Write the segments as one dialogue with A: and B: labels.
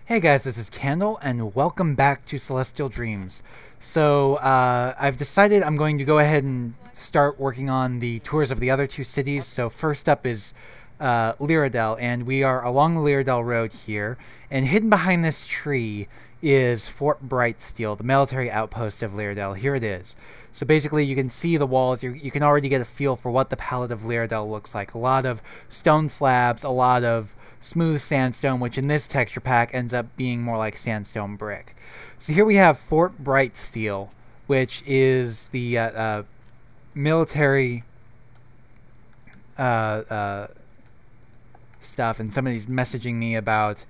A: Hey guys, this is Candle, and welcome back to Celestial Dreams. So, I've decided I'm going to go ahead and start working on the tours of the other two cities. So first up is Lyridel, and we are along the Lyridel Road here, and hidden behind this tree is Fort Brightsteel, the military outpost of Lyridel. Here it is. So basically you can see the walls, you can already get a feel for what the palette of Lyridel looks like. A lot of stone slabs, a lot of smooth sandstone, which in this texture pack ends up being more like sandstone brick. So here we have Fort Brightsteel, which is the military stuff, and somebody's messaging me about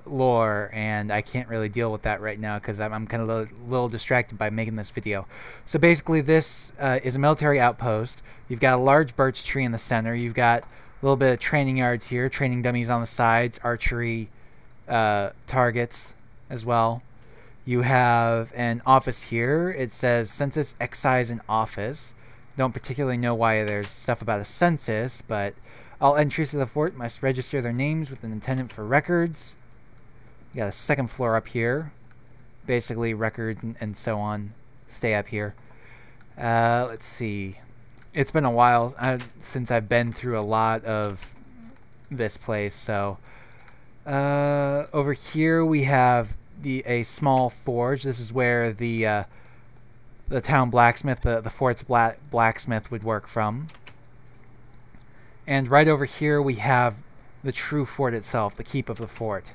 A: lore, and I can't really deal with that right now because I'm kind of a little distracted by making this video. So basically this is a military outpost. You've got a large birch tree in the center. You've got a little bit of training yards here, training dummies on the sides, archery targets as well. You have an office here. It says Census Excise and Office. Don't particularly know why there's stuff about a census, but all entries to the fort must register their names with an intendant for records. You got a second floor up here. Basically records and so on stay up here. Let's see. It's been a while since I've been through a lot of this place, so over here we have a small forge. This is where the town blacksmith, the fort's blacksmith would work from. And right over here we have the true fort itself, the keep of the fort.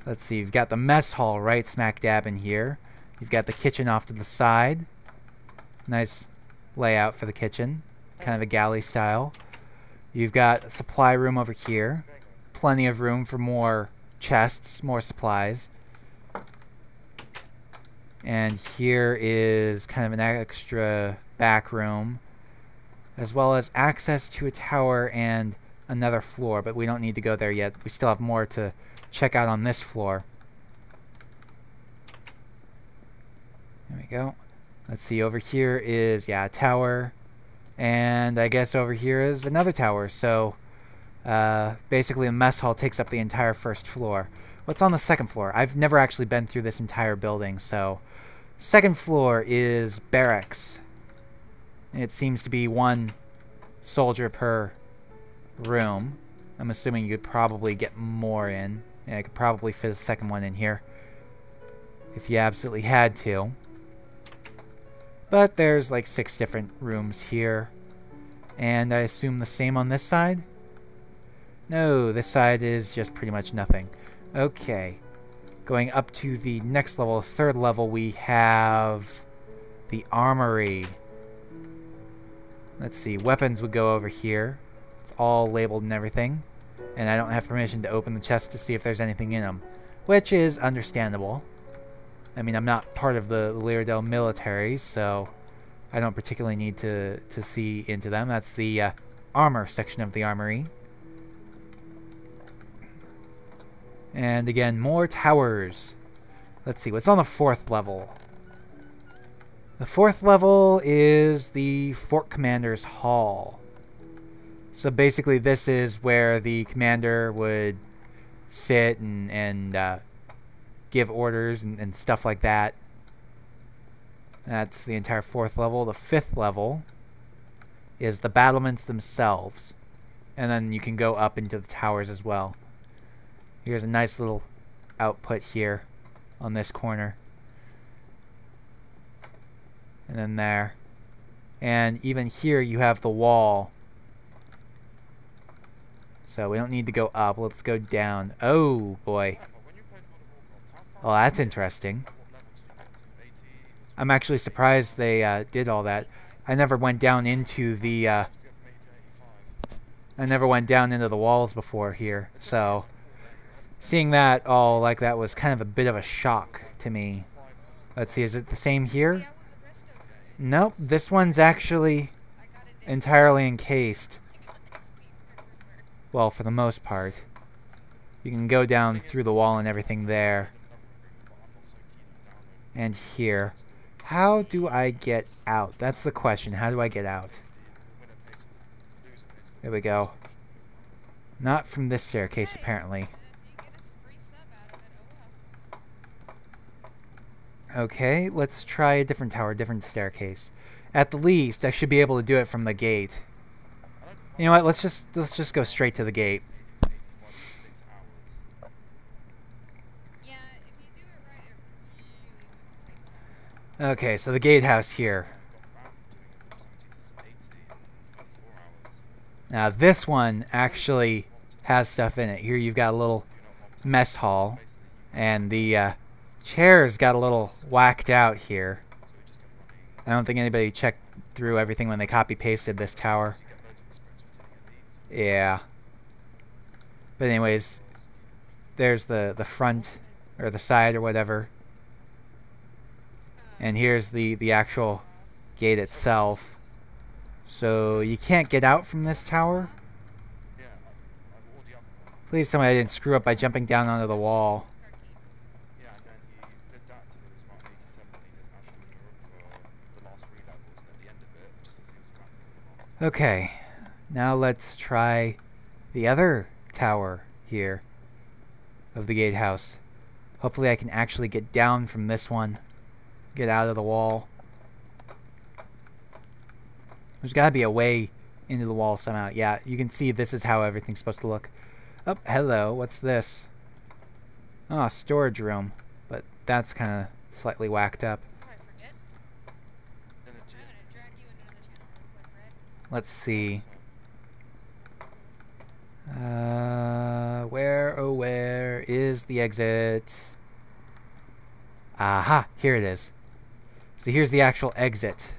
A: Let's see, you've got the mess hall right smack dab in here. You've got the kitchen off to the side. Nice layout for the kitchen, kind of a galley style. You've got a supply room over here, plenty of room for more chests, more supplies. And here is kind of an extra back room, as well as access to a tower and another floor, but we don't need to go there yet. We still have more to check out on this floor. There we go. Let's see, over here is, yeah, a tower, and I guess over here is another tower. So basically the mess hall takes up the entire first floor. What's on the second floor? I've never actually been through this entire building, so second floor is barracks. It seems to be one soldier per room. I'm assuming you could probably get more in. Yeah, I could probably fit a second one in here if you absolutely had to. But there's like 6 different rooms here. And I assume the same on this side? No, this side is just pretty much nothing. Okay. Going up to the next level, the third level, we have the armory. Let's see, weapons would go over here. It's all labeled and everything. And I don't have permission to open the chest to see if there's anything in them, which is understandable. I mean, I'm not part of the Lyridel military, so I don't particularly need to see into them. That's the armor section of the armory. And again, more towers. Let's see, what's on the 4th level? The 4th level is the Fort Commander's Hall. So basically this is where the commander would sit and give orders and stuff like that. That's the entire 4th level. The 5th level is the battlements themselves. And then you can go up into the towers as well. Here's a nice little output here on this corner. And then there. And even here you have the wall. So we don't need to go up. Let's go down. Oh boy. Well, that's interesting. I'm actually surprised they did all that. I never went down into the walls before here, so seeing that all like that was kind of a bit of a shock to me. Let's see, is it the same here? Nope, this one's actually entirely encased. Well, for the most part. You can go down through the wall and everything there. And here. How do I get out? That's the question. How do I get out? There we go. Not from this staircase, apparently. Okay, let's try a different tower, different staircase. At the least, I should be able to do it from the gate. You know what? Let's just go straight to the gate. Okay, so the gatehouse here. Now this one actually has stuff in it. Here you've got a little mess hall, and the chairs got a little whacked out here. I don't think anybody checked through everything when they copy-pasted this tower. Yeah. But anyways, there's the front, or the side, or whatever. And here's the actual gate itself. So you can't get out from this tower. Please tell me I didn't screw up by jumping down onto the wall. Okay, now let's try the other tower here of the gatehouse. Hopefully I can actually get down from this one, get out of the wall. There's got to be a way into the wall somehow. Yeah, you can see this is how everything's supposed to look. Oh, hello, what's this? Oh, storage room, but that's kind of slightly whacked up. Let's see. Where is the exit? Aha, here it is. So here's the actual exit.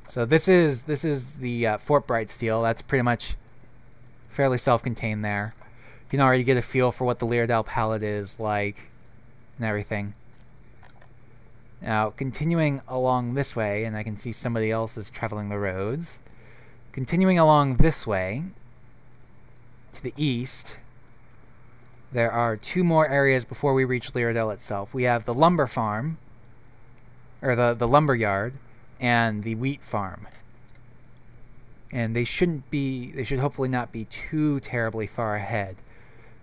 A: So this is the Fort Brightsteel. That's pretty much fairly self-contained there. You can already get a feel for what the Lyridel palette is like and everything. Now, continuing along this way, and I can see somebody else is traveling the roads. Continuing along this way, to the east, there are two more areas before we reach Lyridel itself. We have the lumber farm, or the lumber yard, and the wheat farm. And they should hopefully not be too terribly far ahead.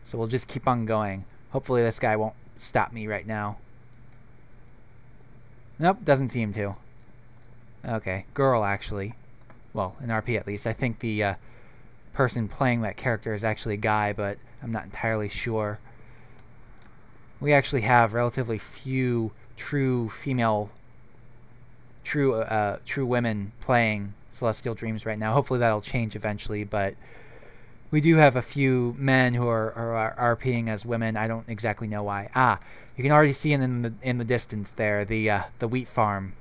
A: So we'll just keep on going. Hopefully this guy won't stop me right now. Nope, doesn't seem to. Okay, girl actually. Well, in RP at least. I think the person playing that character is actually a guy, but I'm not entirely sure. We actually have relatively few true women playing Celestial Dreams right now. Hopefully that'll change eventually, but we do have a few men who are RPing as women. I don't exactly know why. Ah, you can already see in the distance there the wheat farm.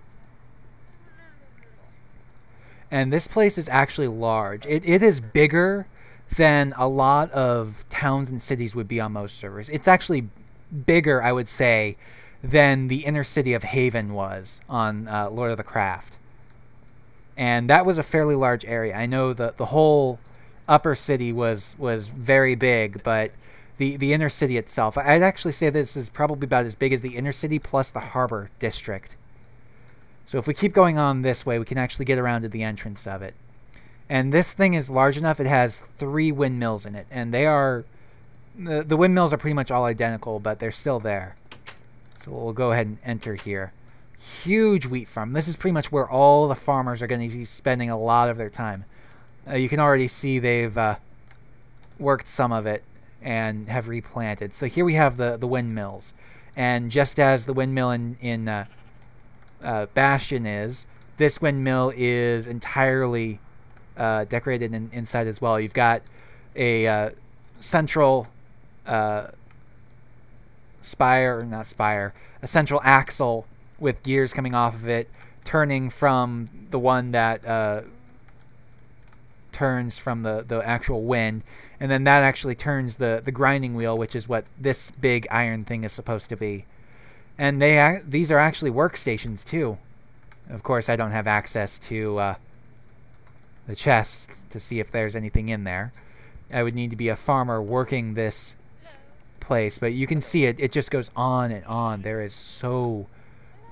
A: And this place is actually large. It is bigger than a lot of towns and cities would be on most servers. It's actually bigger, I would say, than the inner city of Haven was on Lord of the Craft. And that was a fairly large area. I know the whole upper city was very big, but the inner city itself, I'd actually say this is probably about as big as the inner city plus the harbor district. So if we keep going on this way, we can actually get around to the entrance of it. And this thing is large enough, it has 3 windmills in it. And they are... The windmills are pretty much all identical, but they're still there. So we'll go ahead and enter here. Huge wheat farm. This is pretty much where all the farmers are going to be spending a lot of their time. You can already see they've worked some of it and have replanted. So here we have the windmills. And just as the windmill in Bastion is, this windmill is entirely decorated inside as well. You've got a central a central axle with gears coming off of it, turning from the one that turns from the actual wind, and then that actually turns the grinding wheel, which is what this big iron thing is supposed to be. And these are actually workstations too. Of course, I don't have access to the chests to see if there's anything in there. I would need to be a farmer working this place, but you can see it just goes on and on. There is so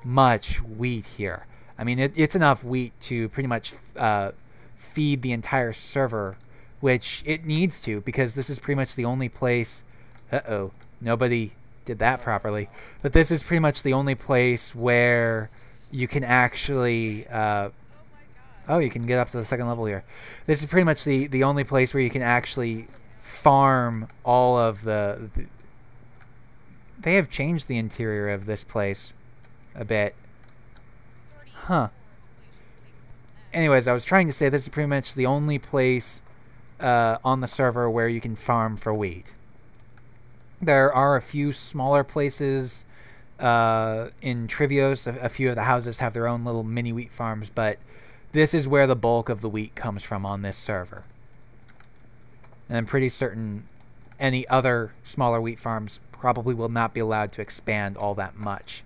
A: much wheat here. I mean, it's enough wheat to pretty much feed the entire server, which it needs to, because this is pretty much the only place... Uh-oh. Nobody did that properly. But this is pretty much the only place where you can actually... oh, you can get up to the second level here. This is pretty much the only place where you can actually farm all of the... They have changed the interior of this place a bit. Huh. Anyways, I was trying to say this is pretty much the only place on the server where you can farm for wheat. There are a few smaller places in Trivios. A few of the houses have their own little mini wheat farms, but this is where the bulk of the wheat comes from on this server. And I'm pretty certain any other smaller wheat farms probably will not be allowed to expand all that much.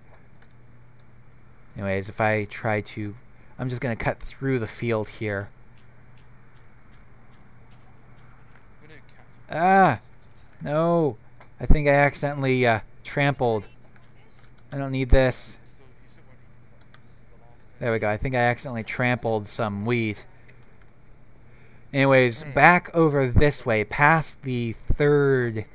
A: Anyways, if I try to... I'm just going to cut through the field here. Ah! No! I think I accidentally trampled. I don't need this. There we go. I think I accidentally trampled some wheat. Anyways, back over this way, past the third...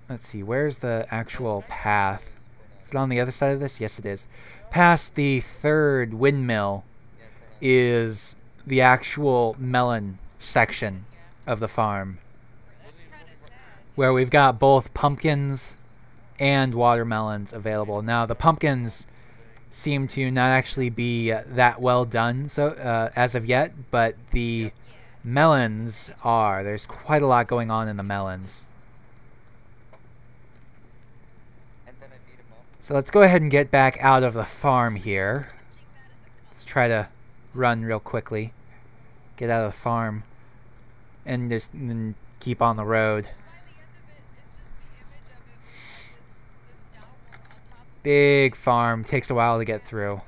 A: Let's see, where's the actual path? Is it on the other side of this? Yes, it is. Past the third windmill is the actual melon section of the farm, where we've got both pumpkins and watermelons available. Now, the pumpkins seem to not actually be that well done as of yet, but the melons are. There's quite a lot going on in the melons. So let's go ahead and get back out of the farm here. Let's try to run real quickly. Get out of the farm. And just keep on the road. Big farm. Takes a while to get through.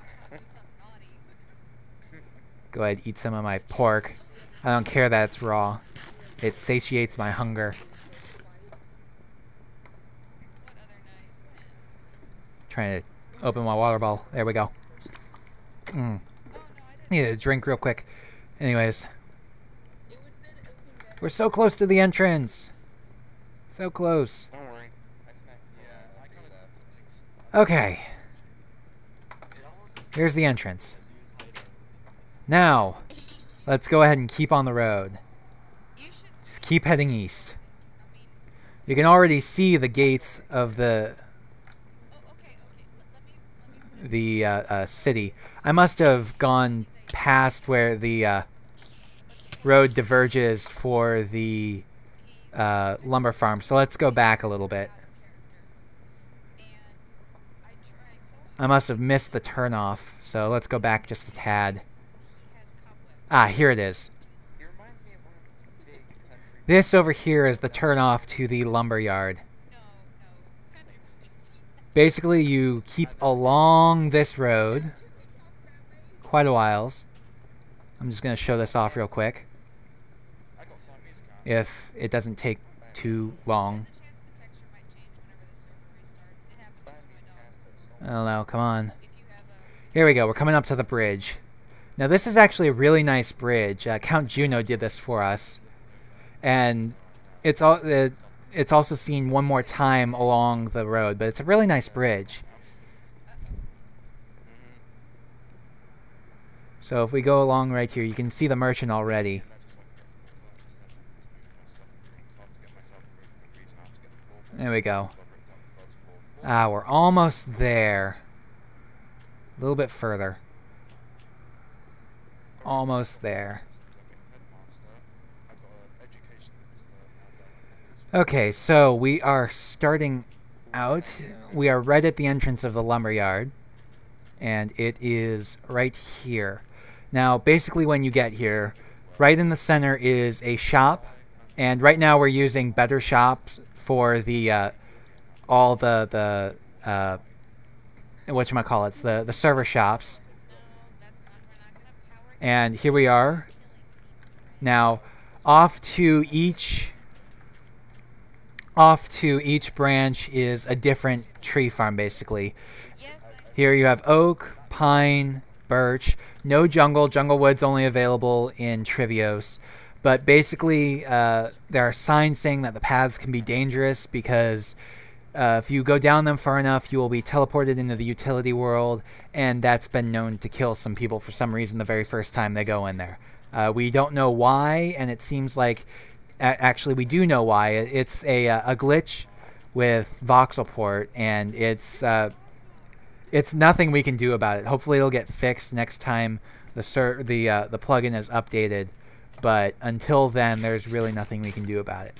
A: Go ahead, eat some of my pork. I don't care that it's raw. It satiates my hunger. Trying to open my water bottle. There we go. Need a drink real quick. Anyways. We're so close to the entrance. So close. Okay. Here's the entrance. Now, let's go ahead and keep on the road. Just keep heading east. You can already see the gates of the city. I must have gone past where the road diverges for the lumber farm. So let's go back a little bit. I must have missed the turnoff, so let's go back just a tad. Ah, here it is. This over here is the turnoff to the lumber yard. Basically, you keep along this road quite a whiles. I'm just going to show this off real quick, if it doesn't take too long. I don't know, come on. Here we go, we're coming up to the bridge. Now this is actually a really nice bridge. Count Juno did this for us. And it's also seen one more time along the road, but it's a really nice bridge. So if we go along right here, you can see the merchant already. There we go. Ah, we're almost there. A little bit further. Almost there. Okay, so we are starting out. We are right at the entrance of the lumberyard, and it is right here. Now, basically when you get here, right in the center is a shop, and right now we're using better shops for the all the whatchamacallits, the server shops. And here we are. Now, off to each branch is a different tree farm, basically. Here you have oak, pine, birch. No jungle. Jungle wood's only available in Trivios. But basically, there are signs saying that the paths can be dangerous because if you go down them far enough, you will be teleported into the utility world, and that's been known to kill some people for some reason the very first time they go in there. We don't know why, and it seems like actually we do know why. It's a glitch with Voxel port, and it's nothing we can do about it. Hopefully, it'll get fixed next time the plugin is updated. But until then, there's really nothing we can do about it.